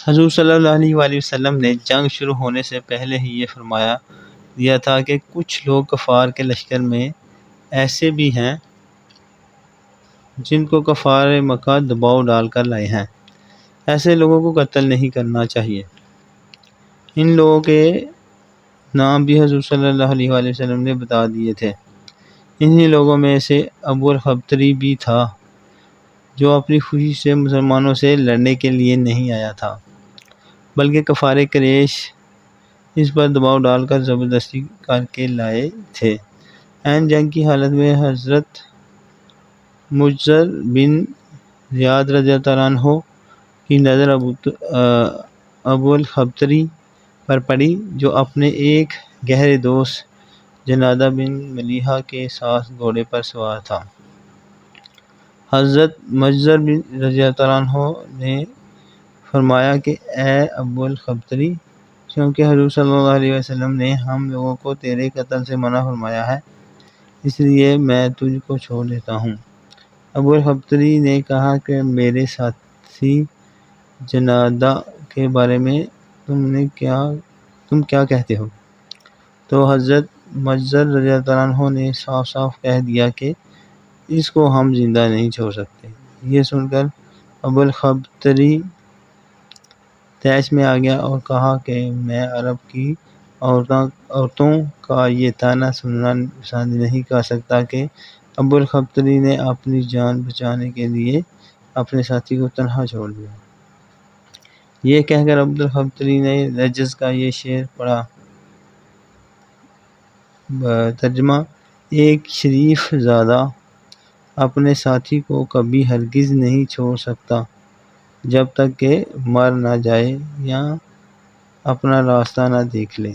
حضور صلی اللہ علیہ وآلہ وسلم نے جنگ شروع ہونے سے پہلے ہی یہ فرمایا دیا تھا کہ کچھ لوگ کفار کے لشکر میں ایسے بھی ہیں جن کو کفار مکہ دباؤ ڈال کر لائے ہیں، ایسے لوگوں کو قتل نہیں کرنا چاہیے۔ ان لوگوں کے نام بھی حضور صلی اللہ علیہ وآلہ وسلم نے بتا دیے تھے۔ انہی لوگوں میں سے ابو الخبتری بھی تھا، جو اپنی خوشی سے مسلمانوں سے لڑنے کے لیے نہیں آیا تھا، بلکہ کفار قریش اس پر دباؤ ڈال کر زبردستی کر کے لائے تھے۔ عین جنگ کی حالت میں حضرت مجر بن زیاد رضی اللہ عنہ کی نظر ابو الخبتری پر پڑی، جو اپنے ایک گہرے دوست جنادہ بن ملیحہ کے ساتھ گھوڑے پر سوار تھا۔ حضرت مجر بن رضی اللہ عنہ نے فرمایا کہ اے ابو الخبتری، کیونکہ حضور صلی اللہ علیہ وسلم نے ہم لوگوں کو تیرے قتل سے منع فرمایا ہے، اس لیے میں تجھ کو چھوڑ دیتا ہوں۔ ابو الخبتری نے کہا کہ میرے ساتھی جنادہ کے بارے میں تم کیا کہتے ہو؟ تو حضرت مجر رضی اللہ عنہ نے صاف صاف کہہ دیا کہ اس کو ہم زندہ نہیں چھوڑ سکتے۔ یہ سن کر ابو الخبتری طیش میں آ گیا اور کہا کہ میں عرب کی عورتوں کا یہ طعنہ سننا پسند نہیں کر سکتا کہ ابو الخبتری نے اپنی جان بچانے کے لیے اپنے ساتھی کو تنہا چھوڑ دیا۔ یہ کہہ کر ابو الخبتری نے رجز کا یہ شعر پڑھا، ترجمہ: ایک شریف زادہ اپنے ساتھی کو کبھی ہرگز نہیں چھوڑ سکتا جب تک کہ مر نہ جائے یا اپنا راستہ نہ دیکھ لے۔